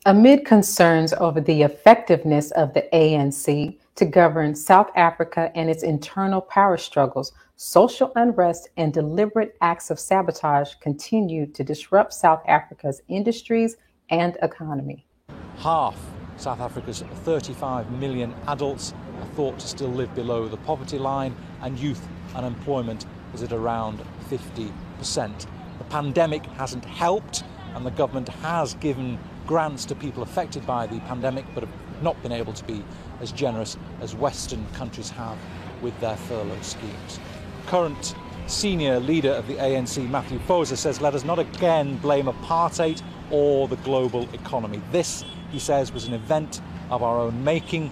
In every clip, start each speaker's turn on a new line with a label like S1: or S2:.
S1: Amid concerns over the effectiveness of the ANC to govern South Africa and its internal power struggles, social unrest and deliberate acts of sabotage continue to disrupt South Africa's industries and economy.
S2: Half South Africa's 35 million adults are thought to still live below the poverty line, and youth unemployment is at around 50%. The pandemic hasn't helped, and the government has given grants to people affected by the pandemic, but have not been able to be as generous as Western countries have with their furlough schemes. Current senior leader of the ANC, Matthew Phosa, says, let us not again blame apartheid or the global economy. This, he says, was an event of our own making,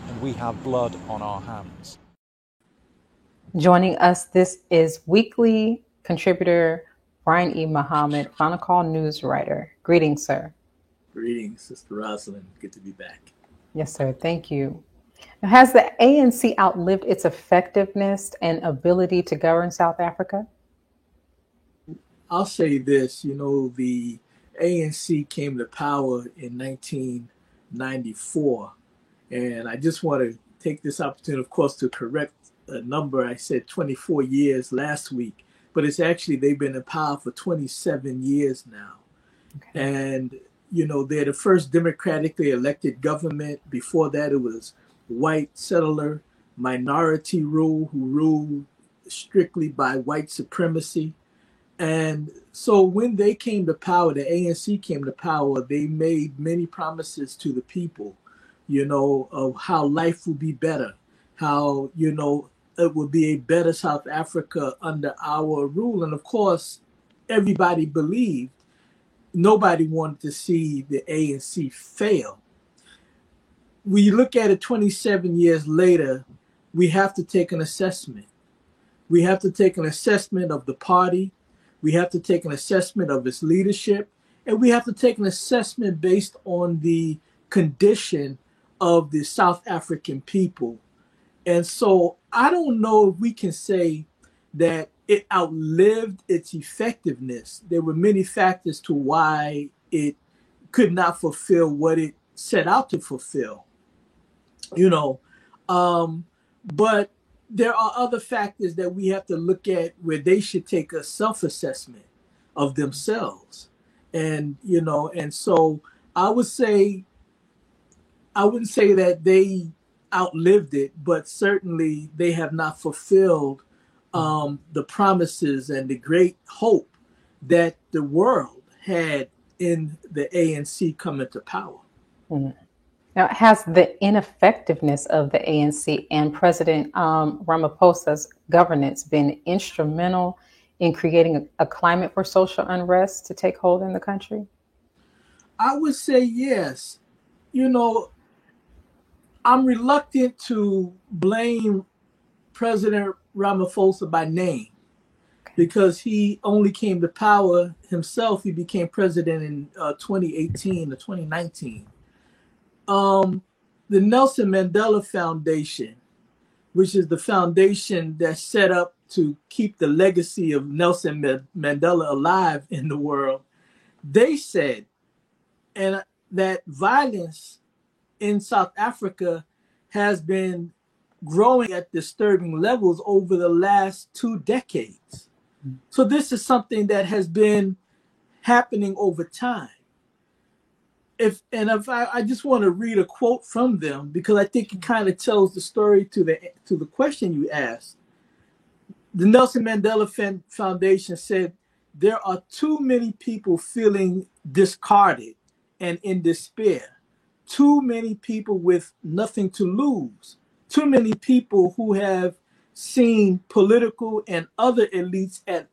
S2: and we have blood on our hands.
S1: Joining us, this is weekly contributor Brian E. Muhammad, Final Call news writer. Greetings, sir.
S3: Greetings, Sister Rosalind. Good to be back.
S1: Yes, sir. Thank you. Now, has the ANC outlived its effectiveness and ability to govern South Africa?
S3: I'll say this, the ANC came to power in 1994. And I just want to take this opportunity, of course, to correct a number. I said 24 years last week, but it's actually they've been in power for 27 years now. Okay. And they're the first democratically elected government. Before that, it was white settler minority rule who ruled strictly by white supremacy. And so when they came to power, the ANC came to power, they made many promises to the people, of how life would be better, how, it would be a better South Africa under our rule. And of course, everybody believed. Nobody wanted to see the ANC fail. We look at it 27 years later, we have to take an assessment. We have to take an assessment of the party. We have to take an assessment of its leadership. And we have to take an assessment based on the condition of the South African people. And so I don't know if we can say that it outlived its effectiveness. There were many factors to why it could not fulfill what it set out to fulfill, but there are other factors that we have to look at where they should take a self-assessment of themselves. And so I wouldn't say that they outlived it, but certainly they have not fulfilled the promises and the great hope that the world had in the ANC coming to power.
S1: Mm-hmm. Now, has the ineffectiveness of the ANC and President Ramaphosa's governance been instrumental in creating a climate for social unrest to take hold in the country?
S3: I would say yes. I'm reluctant to blame President Ramaphosa by name because he only came to power himself. He became president in 2018 or 2019. The Nelson Mandela Foundation, which is the foundation that's set up to keep the legacy of Nelson Mandela alive in the world, they said that violence in South Africa has been growing at disturbing levels over the last 2 decades. So this is something that has been happening over time. I just want to read a quote from them because I think it kind of tells the story to the question you asked. The Nelson Mandela Foundation said, there are too many people feeling discarded and in despair. Too many people with nothing to lose. Too many people who have seen political and other elites at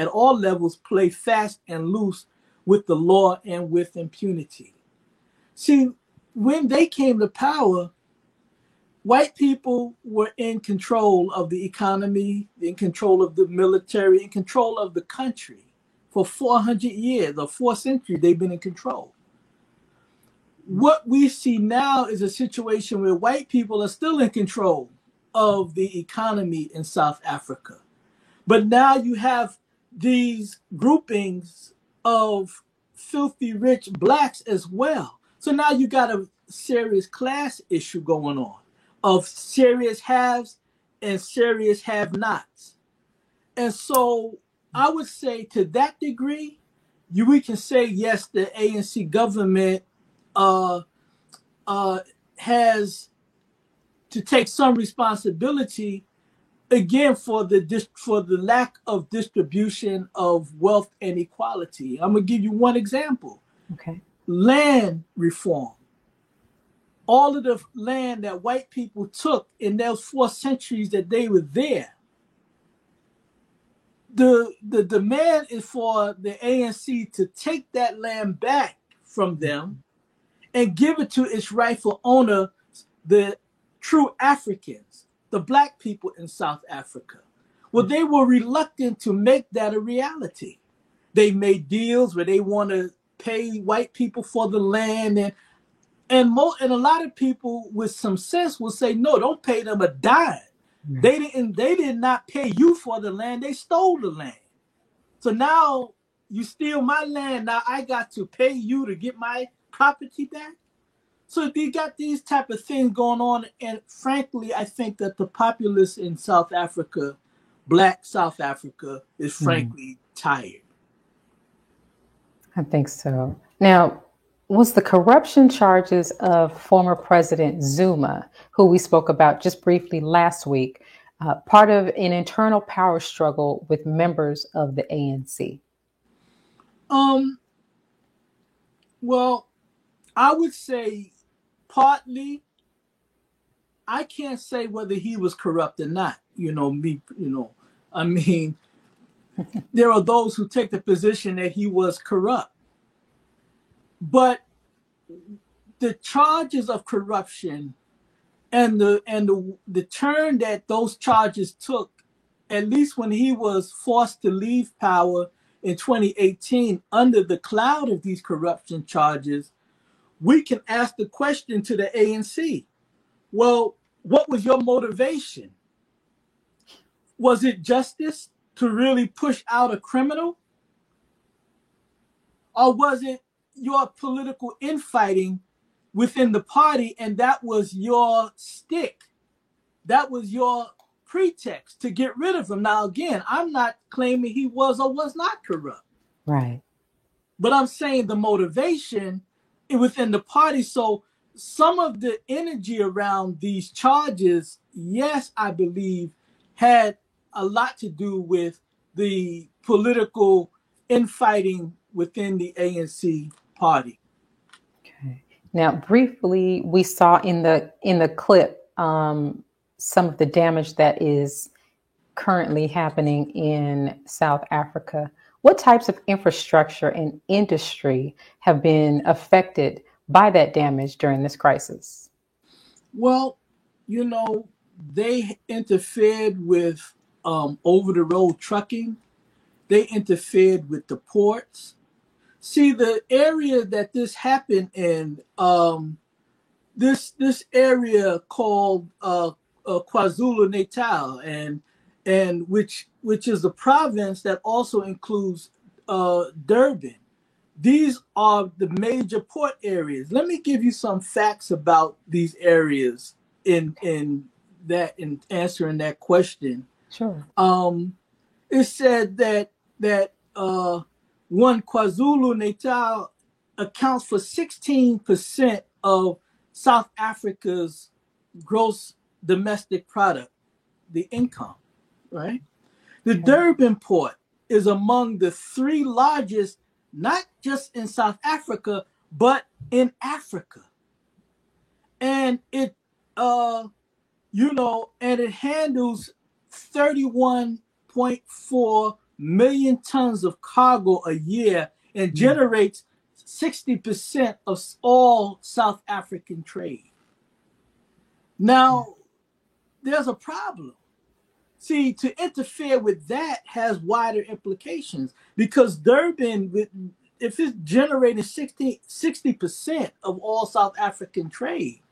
S3: all levels play fast and loose with the law and with impunity. See, when they came to power, white people were in control of the economy, in control of the military, in control of the country. For 400 years or 4 centuries, they've been in control. What we see now is a situation where white people are still in control of the economy in South Africa. But now you have these groupings of filthy rich blacks as well. So now you got a serious class issue going on of serious haves and serious have-nots. And so I would say to that degree, we can say, yes, the ANC government has to take some responsibility again for the lack of distribution of wealth and equality. I'm gonna give you one example.
S1: Okay.
S3: Land reform. All of the land that white people took in those 4 centuries that they were there, the demand is for the ANC to take that land back from them and give it to its rightful owner, the true Africans, the black people in South Africa. Well, they were reluctant to make that a reality. They made deals where they want to pay white people for the land, and a lot of people with some sense will say, no, don't pay them a dime. They did not pay you for the land, they stole the land. So now you steal my land, now I got to pay you to get my property back. So they got these type of things going on, and frankly, I think that the populace in South Africa, black South Africa, is frankly tired.
S1: I think so. Now, was the corruption charges of former President Zuma, who we spoke about just briefly last week, part of an internal power struggle with members of the ANC?
S3: Well, I would say partly. I can't say whether he was corrupt or not. I mean, there are those who take the position that he was corrupt. But the charges of corruption and the turn that those charges took, at least when he was forced to leave power in 2018 under the cloud of these corruption charges, we can ask the question to the ANC. Well, what was your motivation? Was it justice to really push out a criminal? Or was it your political infighting within the party, and that was your stick? That was your pretext to get rid of him. Now, again, I'm not claiming he was or was not corrupt.
S1: Right.
S3: But I'm saying the motivation within the party. So some of the energy around these charges, yes, I believe, had a lot to do with the political infighting within the ANC party.
S1: Okay. Now, briefly, we saw in the clip some of the damage that is currently happening in South Africa. What types of infrastructure and industry have been affected by that damage during this crisis?
S3: Well, they interfered with over-the-road trucking. They interfered with the ports. See, the area that this happened in, this area called KwaZulu-Natal, and which is a province that also includes Durban. These are the major port areas. Let me give you some facts about these areas in answering that question.
S1: Sure.
S3: It said that one KwaZulu-Natal accounts for 16% of South Africa's gross domestic product, the income, right? The Durban port is among the 3 largest, not just in South Africa, but in Africa. And it handles 31.4 million tons of cargo a year and generates 60% of all South African trade. Now, there's a problem. See, to interfere with that has wider implications, because Durban, if it's generating 60% of all South African trade,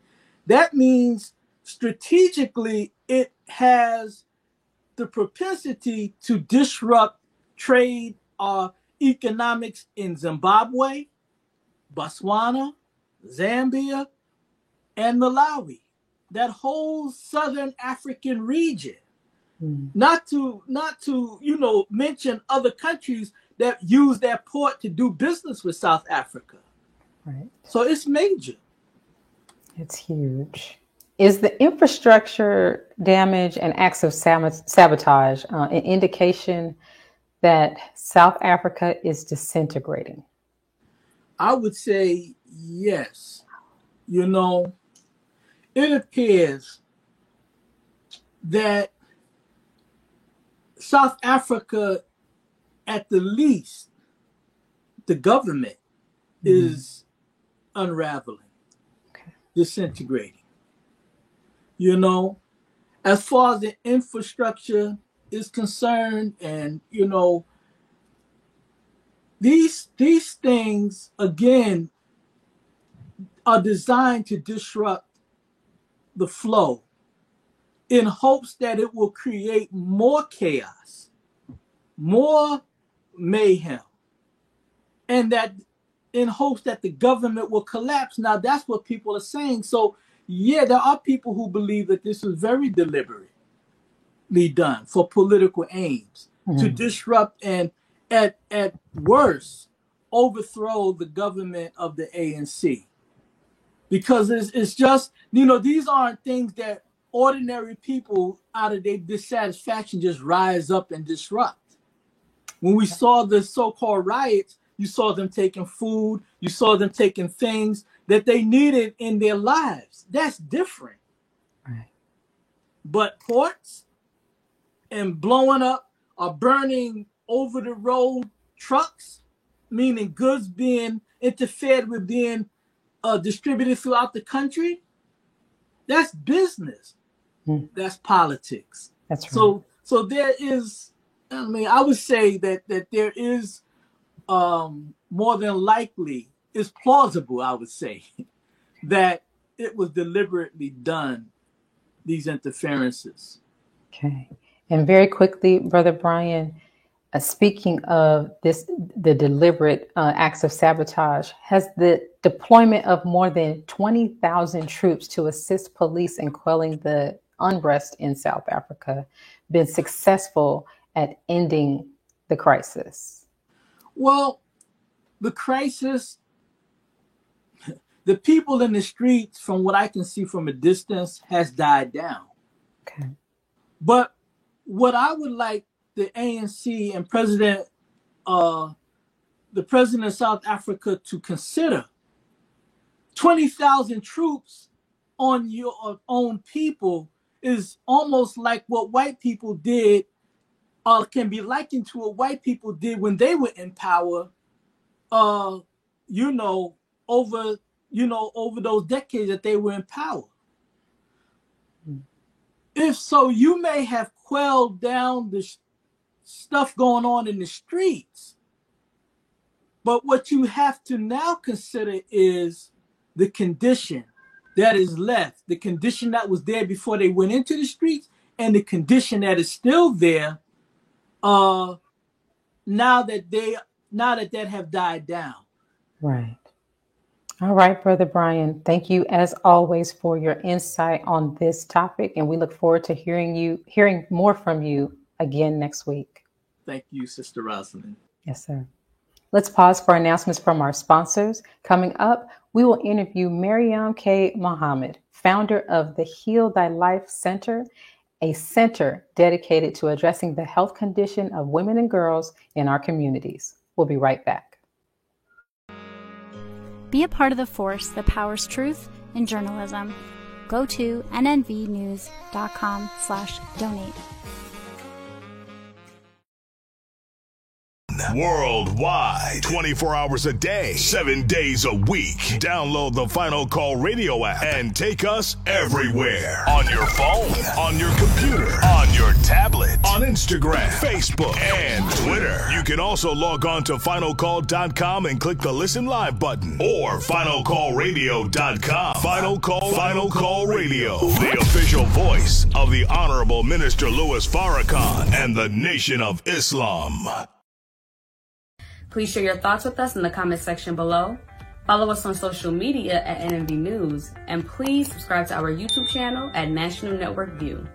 S3: that means strategically it has the propensity to disrupt trade or economics in Zimbabwe, Botswana, Zambia, and Malawi, that whole Southern African region. Not to mention other countries that use that port to do business with South Africa.
S1: Right.
S3: So it's major.
S1: It's huge. Is the infrastructure damage and acts of sabotage an indication that South Africa is disintegrating?
S3: I would say yes. It appears that South Africa, at the least, the government is unraveling, disintegrating. As far as the infrastructure is concerned, and these things again are designed to disrupt the flow in hopes that it will create more chaos, more mayhem, and that in hopes that the government will collapse. Now, that's what people are saying. So, yeah, there are people who believe that this is very deliberately done for political aims, to disrupt and, at worst, overthrow the government of the ANC. Because it's just, these aren't things that ordinary people out of their dissatisfaction just rise up and disrupt. When we saw the so-called riots, you saw them taking food, you saw them taking things that they needed in their lives. That's different.
S1: Right.
S3: But ports and blowing up or burning over-the-road trucks, meaning goods being interfered with being distributed throughout the country, that's business. That's politics.
S1: That's right.
S3: So there is, I would say that there is more than likely, is plausible, I would say, that it was deliberately done, these interferences.
S1: Okay. And very quickly, Brother Brian, speaking of the deliberate acts of sabotage, has the deployment of more than 20,000 troops to assist police in quelling the unrest in South Africa been successful at ending the crisis?
S3: Well, the crisis, the people in the streets, from what I can see from a distance, has died down.
S1: Okay.
S3: But what I would like the ANC and the president of South Africa to consider, 20,000 troops on your own people is almost like what white people did, can be likened to what white people did when they were in power, over those decades that they were in power. If so, you may have quelled down the stuff going on in the streets. But what you have to now consider is the condition that is left, the condition that was there before they went into the streets, and the condition that is still there now that have died down.
S1: Right. All right, Brother Brian, thank you as always for your insight on this topic, and we look forward to hearing more from you again next week.
S3: Thank you, Sister Rosalind.
S1: Yes, sir. Let's pause for announcements from our sponsors. Coming up, we will interview Mariam K. Muhammad, founder of the Heal Thy Life Center, a center dedicated to addressing the health condition of women and girls in our communities. We'll be right back.
S4: Be a part of the force that powers truth in journalism. Go to nnvnews.com/donate.
S5: Worldwide, 24 hours a day, 7 days a week. Download the Final Call Radio app and take us everywhere. On your phone, on your computer, on your tablet, on Instagram, Facebook, and Twitter. You can also log on to finalcall.com and click the Listen Live button, or finalcallradio.com. Final Call Radio, the official voice of the Honorable Minister Louis Farrakhan and the Nation of Islam.
S6: Please share your thoughts with us in the comment section below. Follow us on social media at NNV News, and please subscribe to our YouTube channel at National Network View.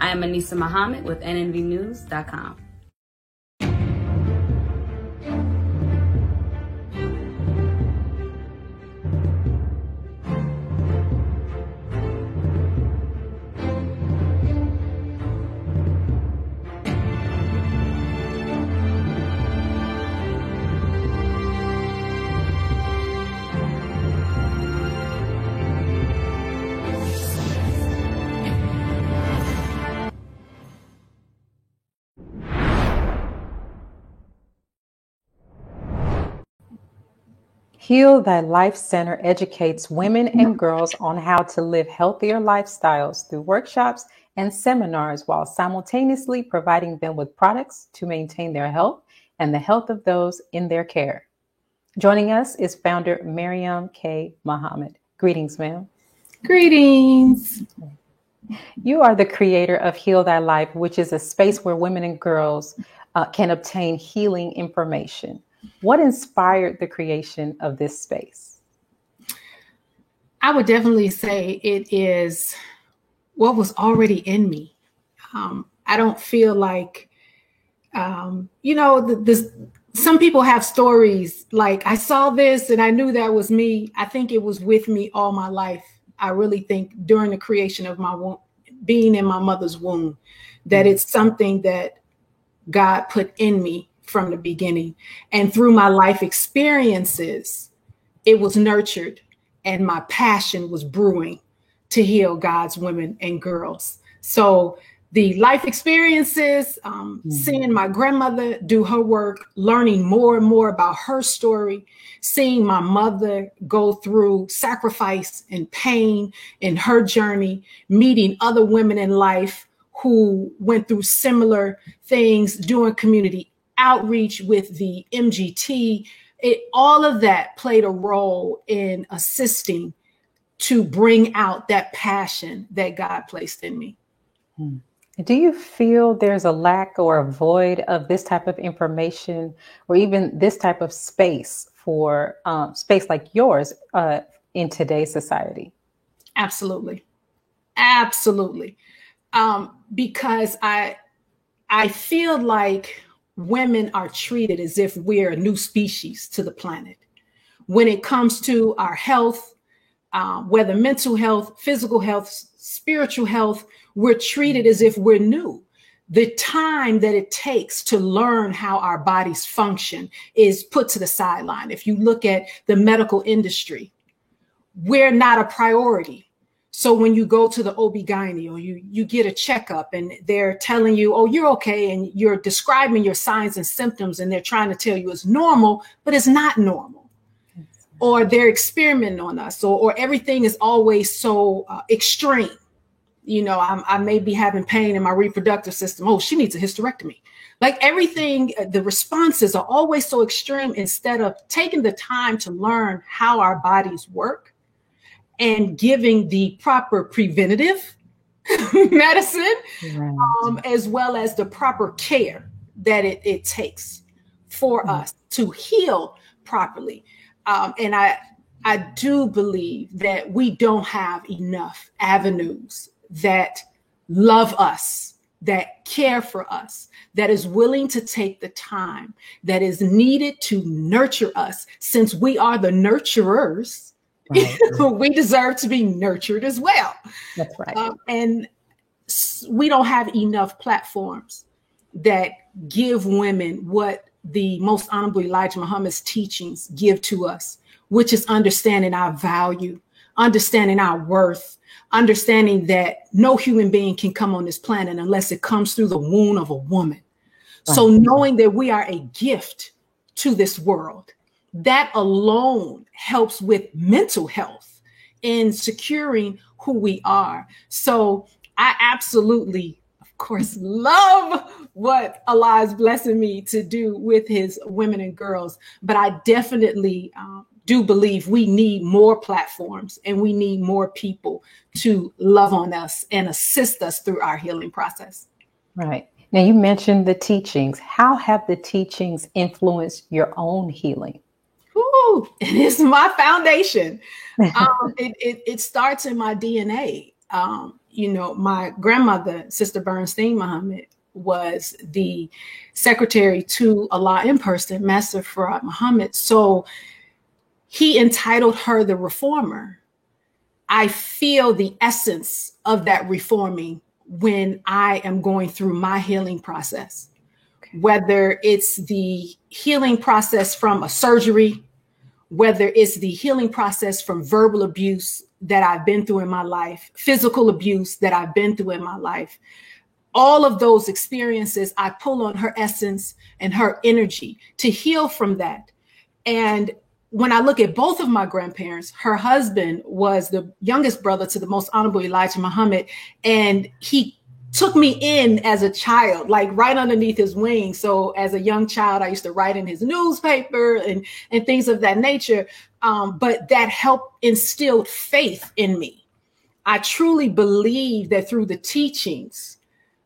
S6: I am Anissa Muhammad with NNVnews.com.
S1: Heal Thy Life Center educates women and girls on how to live healthier lifestyles through workshops and seminars while simultaneously providing them with products to maintain their health and the health of those in their care. Joining us is founder Mariam K. Muhammad. Greetings, ma'am.
S7: Greetings.
S1: You are the creator of Heal Thy Life, which is a space where women and girls can obtain healing information. What inspired the creation of this space?
S7: I would definitely say it is what was already in me. I don't feel like, some people have stories like I saw this and I knew that was me. I think it was with me all my life. I really think during the creation of my womb, being in my mother's womb, that it's something that God put in me from the beginning. And through my life experiences, it was nurtured and my passion was brewing to heal God's women and girls. So the life experiences, seeing my grandmother do her work, learning more and more about her story, seeing my mother go through sacrifice and pain in her journey, meeting other women in life who went through similar things, doing community outreach with the MGT, all of that played a role in assisting to bring out that passion that God placed in me.
S1: Do you feel there's a lack or a void of this type of information or even this type of space for space like yours in today's society?
S7: Absolutely. Absolutely. Because I feel like women are treated as if we're a new species to the planet. When it comes to our health, whether mental health, physical health, spiritual health, we're treated as if we're new. The time that it takes to learn how our bodies function is put to the sideline. If you look at the medical industry, we're not a priority. So when you go to the OB-GYN or you get a checkup and they're telling you, oh, you're okay, and you're describing your signs and symptoms and they're trying to tell you it's normal, but it's not normal. Or they're experimenting on us, or everything is always so extreme. I may be having pain in my reproductive system. Oh, she needs a hysterectomy. Like everything, the responses are always so extreme instead of taking the time to learn how our bodies work and giving the proper preventative medicine, as well as the proper care that it takes for us to heal properly. And I do believe that we don't have enough avenues that love us, that care for us, that is willing to take the time that is needed to nurture us. Since we are the nurturers, right. We deserve to be nurtured as well.
S1: That's right.
S7: And we don't have enough platforms that give women what the Most Honorable Elijah Muhammad's teachings give to us, which is understanding our value, understanding our worth, understanding that no human being can come on this planet unless it comes through the womb of a woman. Right. So knowing that we are a gift to this world, that alone helps with mental health in securing who we are. So I absolutely, of course, love what Allah is blessing me to do with his women and girls. But I definitely do believe we need more platforms and we need more people to love on us and assist us through our healing process.
S1: Right. Now, you mentioned the teachings. How have the teachings influenced your own healing?
S7: Ooh, it is my foundation. It starts in my DNA. My grandmother, Sister Bernstein Muhammad, was the secretary to Allah in person, Master Farad Muhammad. So he entitled her the reformer. I feel the essence of that reforming when I am going through my healing process, whether it's the healing process from a surgery, whether it's the healing process from verbal abuse that I've been through in my life, physical abuse that I've been through in my life. All of those experiences, I pull on her essence and her energy to heal from that. And when I look at both of my grandparents, her husband was the youngest brother to the Most Honorable Elijah Muhammad, and he took me in as a child, like right underneath his wing. So as a young child, I used to write in his newspaper and things of that nature. But that helped instill faith in me. I truly believe that through the teachings,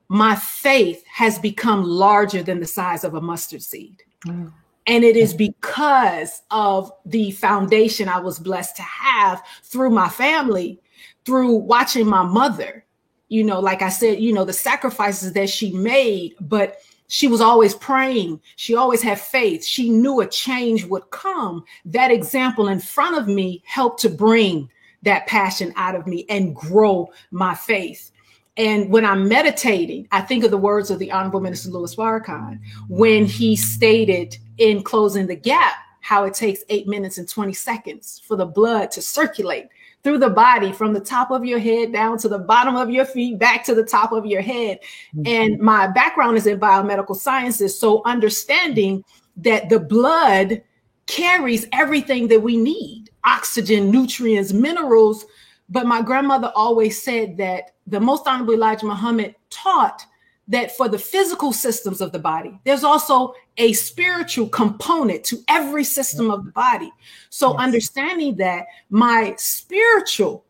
S7: my faith has become larger than the size of a mustard seed. Mm. And it is because of the foundation I was blessed to have through my family, through watching my mother, like I said, the sacrifices that she made, but she was always praying. She always had faith. She knew a change would come. That example in front of me helped to bring that passion out of me and grow my faith. And when I'm meditating, I think of the words of the Honorable Minister Louis Farrakhan when he stated in Closing the Gap how it takes 8 minutes and 20 seconds for the blood to circulate through the body from the top of your head down to the bottom of your feet, back to the top of your head. Mm-hmm. And my background is in biomedical sciences. So understanding that the blood carries everything that we need, oxygen, nutrients, minerals. But my grandmother always said that the Most Honorable Elijah Muhammad taught that for the physical systems of the body, there's also a spiritual component to every system of the body. So yes. Understanding that my spiritual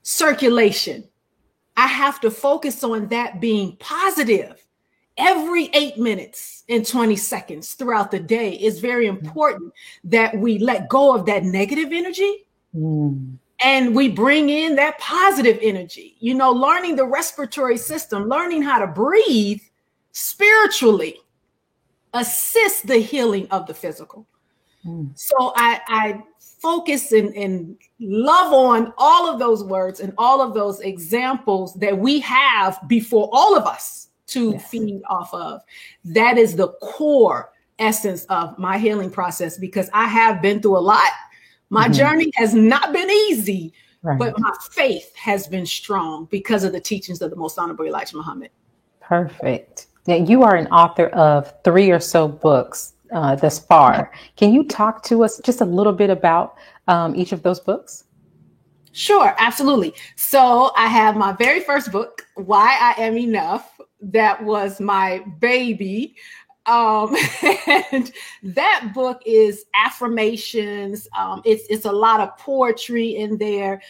S7: circulation, I have to focus on that being positive every 8 minutes and 20 seconds throughout the day. It's very important that we let go of that negative energy. And we bring in that positive energy, learning the respiratory system, learning how to breathe spiritually, assist the healing of the physical. So I focus and love on all of those words and all of those examples that we have before all of us to feed off of. That is the core essence of my healing process, because I have been through a lot. My journey has not been easy, but my faith has been strong because of the teachings of the Most Honorable Elijah Muhammad.
S1: Perfect. Now, you are an author of 3 or so books thus far. Can you talk to us just a little bit about each of those books?
S7: Sure, absolutely. So I have my very first book, Why I Am Enough. That was my baby. And that book is affirmations. It's a lot of poetry in there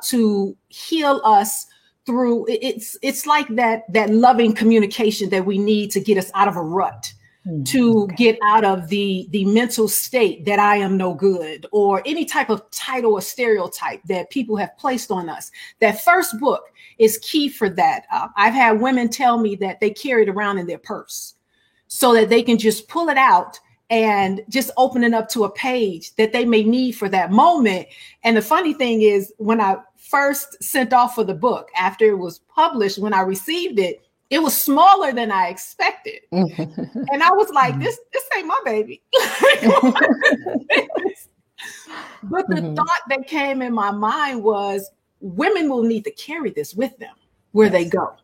S7: to heal us through. It's like that loving communication that we need to get us out of a rut, to get out of the mental state that I am no good, or any type of title or stereotype that people have placed on us. That first book is key for that. I've had women tell me that they carry it around in their purse, so that they can just pull it out and just open it up to a page that they may need for that moment. And the funny thing is, when I first sent off for the book, after it was published, when I received it, it was smaller than I expected. And I was like, this ain't my baby. But the thought that came in my mind was, women will need to carry this with them where they go.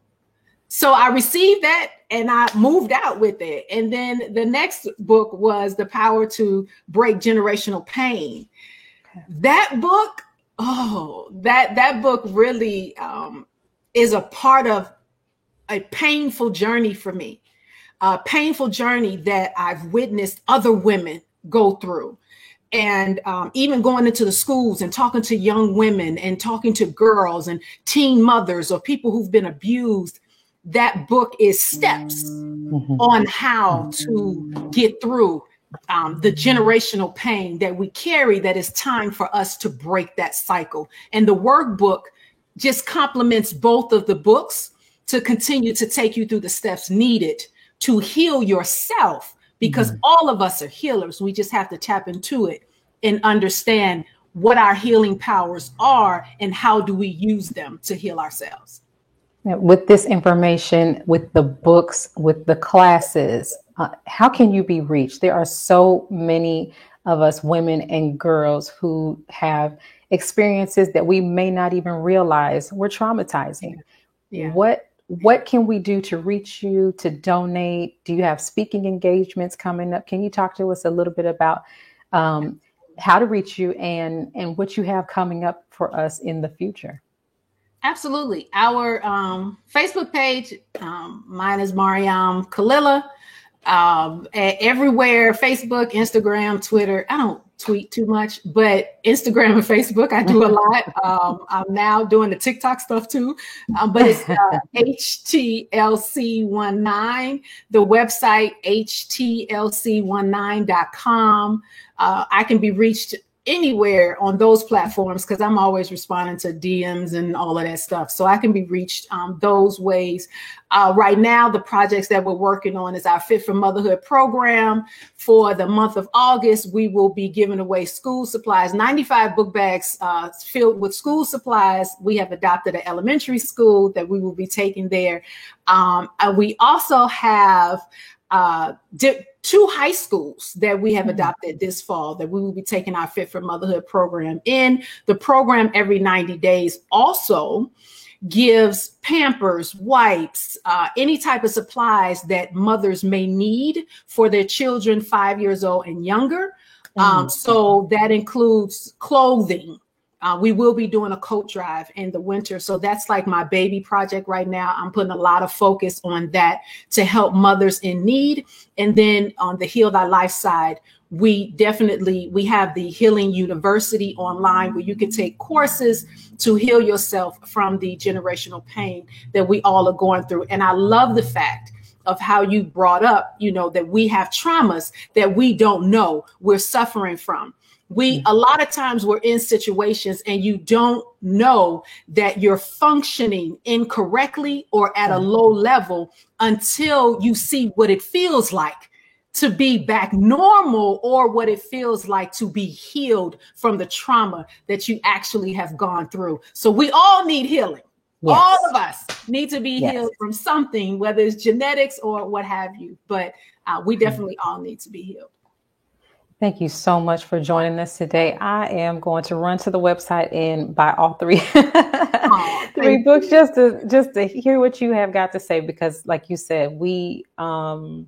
S7: So I received that and I moved out with it. And then the next book was The Power to Break Generational Pain. That book, that book really is a part of a painful journey for me, a painful journey that I've witnessed other women go through. And even going into the schools and talking to young women and talking to girls and teen mothers or people who've been abused, that book is steps on how to get through the generational pain that we carry, that it's time for us to break that cycle. And the workbook just complements both of the books to continue to take you through the steps needed to heal yourself, because all of us are healers. We just have to tap into it and understand what our healing powers are and how do we use them to heal ourselves.
S1: With this information, with the books, with the classes, how can you be reached? There are so many of us women and girls who have experiences that we may not even realize were traumatizing. Yeah. What can we do to reach you, to donate? Do you have speaking engagements coming up? Can you talk to us a little bit about how to reach you and what you have coming up for us in the future?
S7: Absolutely. Our Facebook page, mine is Mariam Kalila. Everywhere, Facebook, Instagram, Twitter. I don't tweet too much, but Instagram and Facebook, I do a lot. I'm now doing the TikTok stuff too. But it's HTLC19, the website, HTLC19.com. I can be reached anywhere on those platforms because I'm always responding to DMs and all of that stuff. So I can be reached those ways. Right now, the projects that we're working on is our Fit for Motherhood program. For the month of August, we will be giving away school supplies, 95 book bags filled with school supplies. We have adopted an elementary school that we will be taking there. We also have two high schools that we have adopted this fall that we will be taking our Fit for Motherhood program in. The program every 90 days also gives Pampers, wipes, any type of supplies that mothers may need for their children 5 years old and younger. So that includes clothing. We will be doing a coat drive in the winter. So that's like my baby project right now. I'm putting a lot of focus on that to help mothers in need. And then on the Heal Thy Life side, we have the Healing University online where you can take courses to heal yourself from the generational pain that we all are going through. And I love the fact of how you brought up, that we have traumas that we don't know we're suffering from. A lot of times we're in situations and you don't know that you're functioning incorrectly or at a low level until you see what it feels like to be back normal or what it feels like to be healed from the trauma that you actually have gone through. So we all need healing. Yes. All of us need to be healed from something, whether it's genetics or what have you. But we definitely all need to be healed.
S1: Thank you so much for joining us today. I am going to run to the website and buy all three books just to hear what you have got to say, because like you said, we are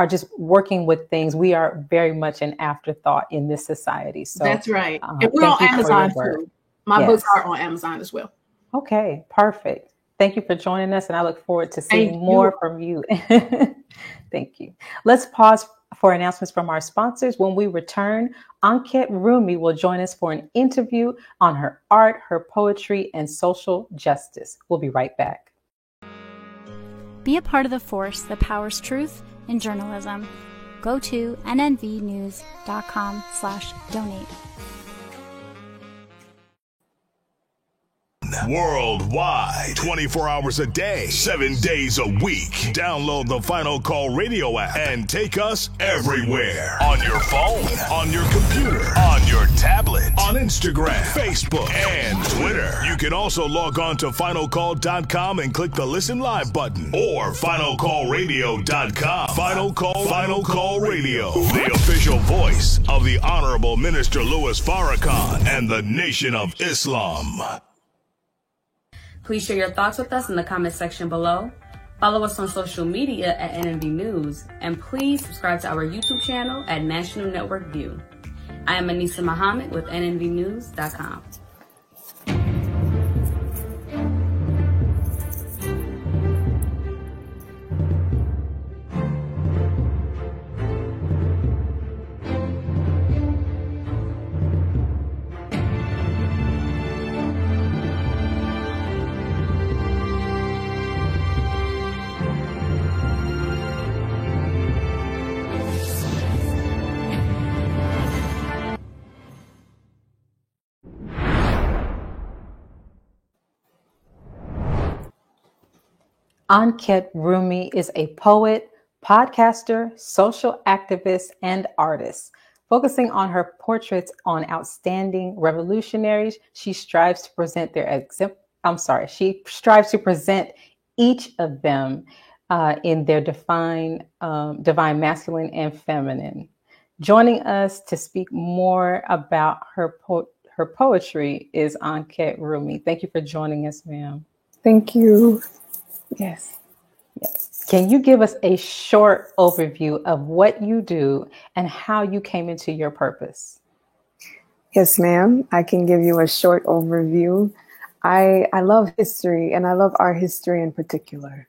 S1: just working with things. We are very much an afterthought in this society. So
S7: that's right. And we're on Amazon too. My books are on Amazon as well.
S1: Okay, perfect. Thank you for joining us, and I look forward to seeing more from you. Thank you. Let's pause for announcements from our sponsors. When we return, Ankit Rumi will join us for an interview on her art, her poetry, and social justice. We'll be right back.
S4: Be a part of the force that powers truth in journalism. Go to nnvnews.com/donate.
S5: Worldwide, 24 hours a day, 7 days a week. Download the Final Call Radio app and take us everywhere. On your phone, on your computer, on your tablet, on Instagram, Facebook, and Twitter. You can also log on to finalcall.com and click the Listen Live button, or finalcallradio.com. Final Call Radio, the official voice of the Honorable Minister Louis Farrakhan and the Nation of Islam.
S6: Please share your thoughts with us in the comment section below. Follow us on social media at NNV News, and please subscribe to our YouTube channel at National Network View. I am Anissa Muhammad with nnvnews.com.
S1: Ankhet Rumi is a poet, podcaster, social activist, and artist. Focusing on her portraits on outstanding revolutionaries, she strives to present each of them in their divine masculine and feminine. Joining us to speak more about her poetry is Ankhet Rumi. Thank you for joining us, ma'am.
S8: Thank you. Yes.
S1: Can you give us a short overview of what you do and how you came into your purpose?
S8: Yes, ma'am. I can give you a short overview. I love history, and I love our history in particular.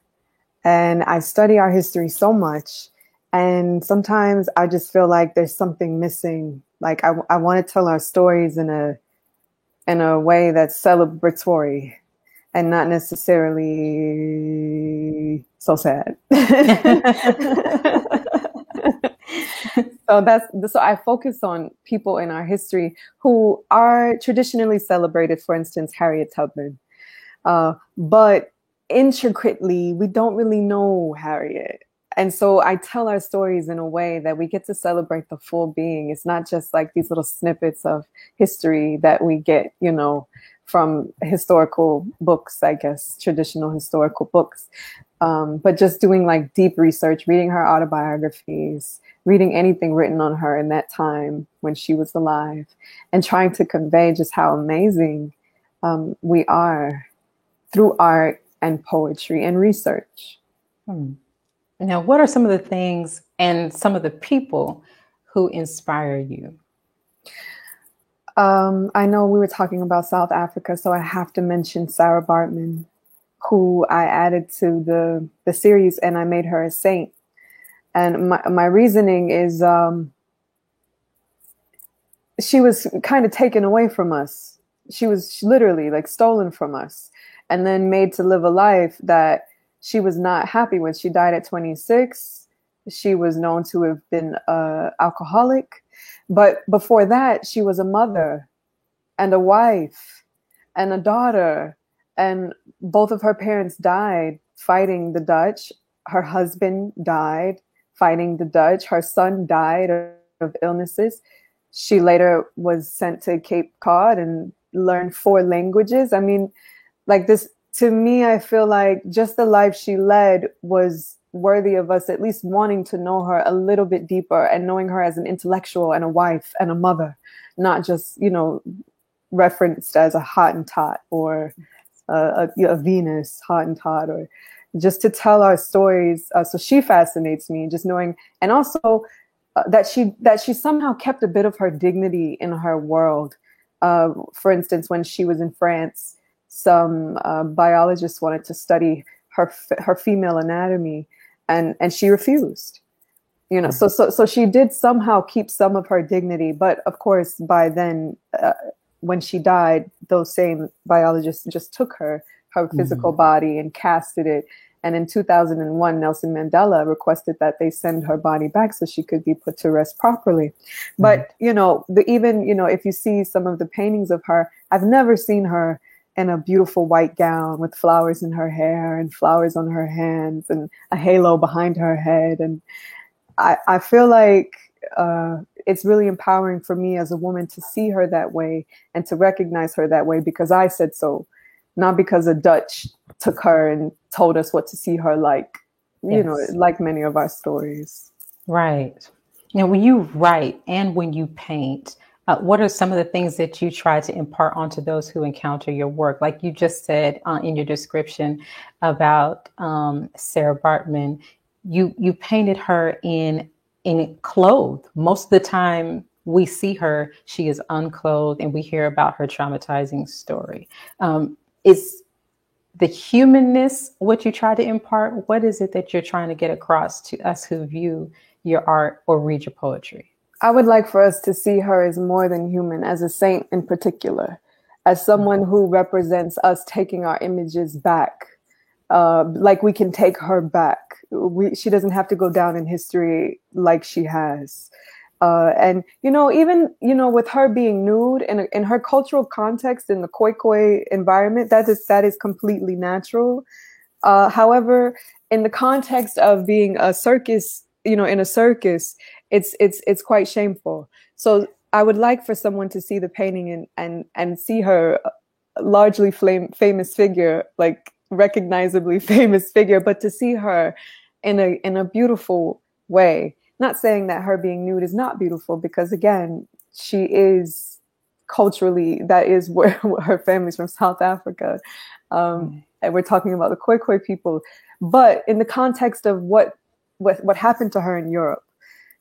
S8: And I study our history so much. And sometimes I just feel like there's something missing. Like I want to tell our stories in a way that's celebratory and not necessarily so sad. So I focus on people in our history who are traditionally celebrated, for instance, Harriet Tubman. But intricately, we don't really know Harriet. And so I tell our stories in a way that we get to celebrate the full being. It's not just like these little snippets of history that we get, from historical books, I guess, traditional historical books. But just doing like deep research, reading her autobiographies, reading anything written on her in that time when she was alive, and trying to convey just how amazing we are through art and poetry and research.
S1: Now, what are some of the things and some of the people who inspire you?
S8: I know we were talking about South Africa, so I have to mention Sarah Baartman, who I added to the series, and I made her a saint. And my reasoning is she was kind of taken away from us. She was literally like stolen from us and then made to live a life that she was not happy with. She died at 26. She was known to have been alcoholic. But before that, she was a mother and a wife and a daughter. And both of her parents died fighting the Dutch. Her husband died fighting the Dutch. Her son died of illnesses. She later was sent to Cape Cod and learned 4 languages. I mean, like this, to me, I feel like just the life she led was worthy of us at least wanting to know her a little bit deeper and knowing her as an intellectual and a wife and a mother, not just, referenced as a Hottentot or a Venus Hottentot, or just to tell our stories. So she fascinates me, just knowing, and also that she somehow kept a bit of her dignity in her world. For instance, when she was in France, some biologists wanted to study her female anatomy, and she refused. So she did somehow keep some of her dignity, but of course by then, when she died, those same biologists just took her physical body and casted it. And in 2001, Nelson Mandela requested that they send her body back so she could be put to rest properly. But if you see some of the paintings of her, I've never seen her in a beautiful white gown with flowers in her hair and flowers on her hands and a halo behind her head. And I feel like it's really empowering for me as a woman to see her that way and to recognize her that way because I said so, not because a Dutch took her and told us what to see her like, like many of our stories.
S1: Right. When you write and when you paint, what are some of the things that you try to impart onto those who encounter your work? Like you just said in your description about Sarah Baartman, you painted her in clothed. Most of the time we see her, she is unclothed, and we hear about her traumatizing story. Is the humanness what you try to impart? What is it that you're trying to get across to us who view your art or read your poetry?
S8: I would like for us to see her as more than human, as a saint in particular, as someone who represents us taking our images back, like we can take her back. She doesn't have to go down in history like she has. And, even, with her being nude in her cultural context, in the Khoikhoi environment, that is completely natural. However, in the context of being a circus, in a circus, it's quite shameful. So I would like for someone to see the painting and see her largely famous figure, like recognizably famous figure, but to see her in a beautiful way. Not saying that her being nude is not beautiful, because again, she is culturally, that is where her family's from, South Africa. And we're talking about the Khoikhoi people, but in the context of what happened to her in Europe.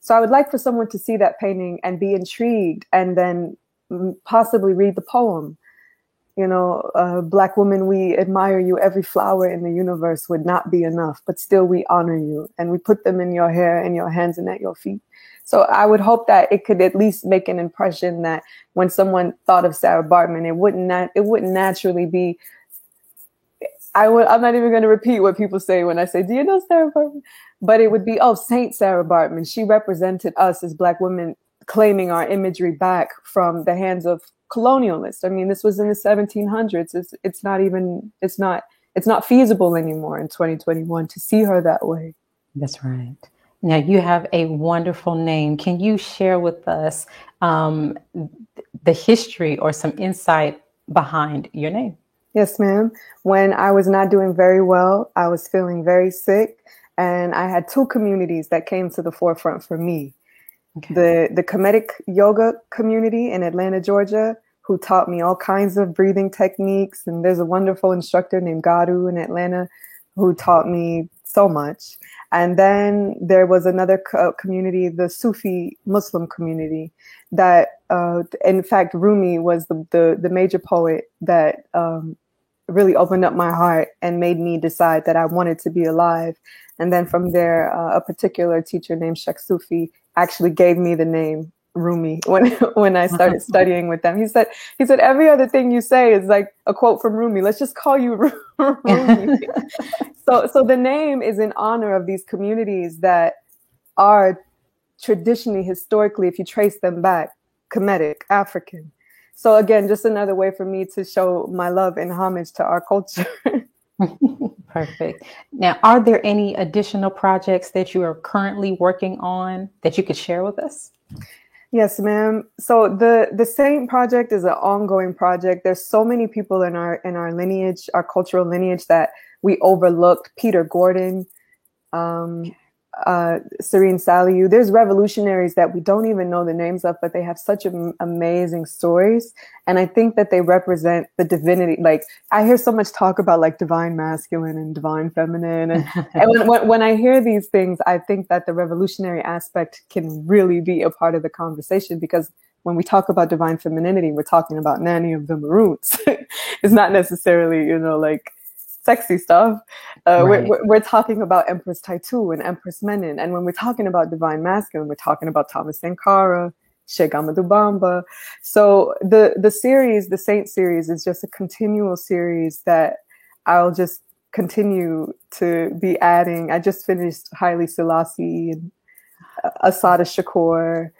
S8: So I would like for someone to see that painting and be intrigued, and then possibly read the poem. Black woman, we admire you. Every flower in the universe would not be enough, but still we honor you. And we put them in your hair, in your hands, and at your feet. So I would hope that it could at least make an impression that when someone thought of Sarah Baartman, it wouldn't naturally be, I'm not even going to repeat what people say when I say, do you know Sarah Baartman? But it would be, oh, Saint Sarah Baartman. She represented us as Black women, claiming our imagery back from the hands of colonialists. I mean, this was in the 1700s. It's not feasible anymore in 2021 to see her that way.
S1: That's right. Now, you have a wonderful name. Can you share with us the history or some insight behind your name?
S8: Yes, ma'am. When I was not doing very well, I was feeling very sick, and I had two communities that came to the forefront for me. Okay. The Kemetic yoga community in Atlanta, Georgia, who taught me all kinds of breathing techniques. And there's a wonderful instructor named Garu in Atlanta who taught me so much. And then there was another community, the Sufi Muslim community, that in fact, Rumi was the major poet that really opened up my heart and made me decide that I wanted to be alive. And then from there, a particular teacher named Sheikh Sufi actually gave me the name Rumi when I started studying with them. He said every other thing you say is like a quote from Rumi. Let's just call you Rumi. So the name is in honor of these communities that are traditionally, historically, if you trace them back, Kemetic, African. So again, just another way for me to show my love and homage to our culture.
S1: Perfect. Now, are there any additional projects that you are currently working on that you could share with us?
S8: Yes, ma'am. So the Saint Project is an ongoing project. There's so many people in our lineage, our cultural lineage, that we overlooked. Peter Gordon, Serene Saliu. There's revolutionaries that we don't even know the names of, but they have such amazing stories. And I think that they represent the divinity. Like, I hear so much talk about like divine masculine and divine feminine. And when I hear these things, I think that the revolutionary aspect can really be a part of the conversation, because when we talk about divine femininity, we're talking about Nanny of the Maroons. It's not necessarily, like sexy stuff. Right. We're talking about Empress Taitu and Empress Menen. And when we're talking about divine masculine, we're talking about Thomas Sankara, Sheikh Amadou Bamba. So the series, the Saint series, is just a continual series that I'll just continue to be adding. I just finished Haile Selassie and Assata Shakur.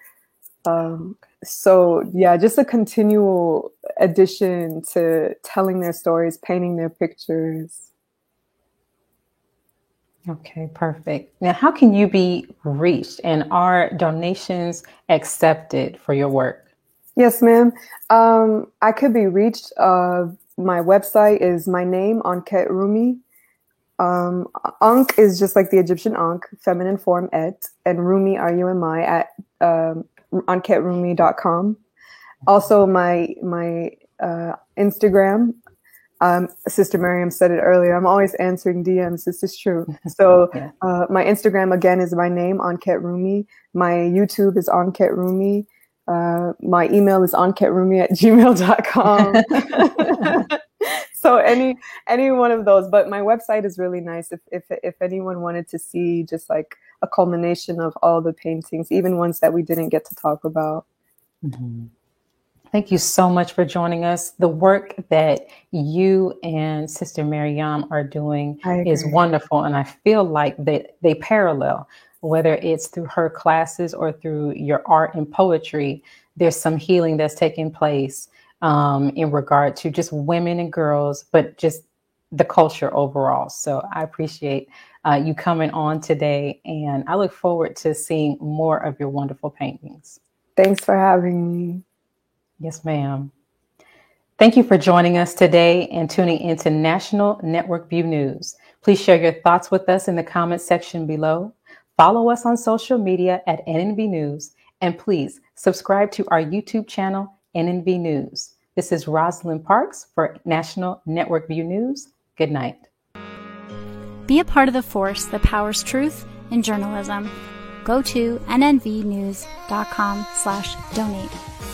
S8: So yeah, just a continual addition to telling their stories, painting their pictures.
S1: Okay, perfect. Now, how can you be reached, and are donations accepted for your work?
S8: Yes, ma'am. I could be reached. My website is my name, Ankhet Rumi. Ankh is just like the Egyptian Ankh, feminine form et, and Rumi, R-U-M-I, at AnkhetRumi.com. Also, my Instagram, Sister Miriam said it earlier, I'm always answering DMs. This is true. So my Instagram, again, is my name, Ankhet Rumi. My YouTube is Ankhet Rumi. My email is ankhetrumi@gmail.com. So any one of those, but my website is really nice. If anyone wanted to see just like a culmination of all the paintings, even ones that we didn't get to talk about.
S1: Mm-hmm. Thank you so much for joining us. The work that you and Sister Miriam are doing is wonderful. And I feel like they parallel, whether it's through her classes or through your art and poetry. There's some healing that's taking place in regard to just women and girls, but just the culture overall. So I appreciate you coming on today, and I look forward to seeing more of your wonderful paintings.
S8: Thanks for having me.
S1: Yes, ma'am. Thank you for joining us today and tuning into National Network View News. Please share your thoughts with us in the comments section below. Follow us on social media at NNV News, and please subscribe to our YouTube channel, NNV News. This is Rosalind Parks for National Network View News. Good night.
S4: Be a part of the force that powers truth in journalism. Go to nnvnews.com/donate.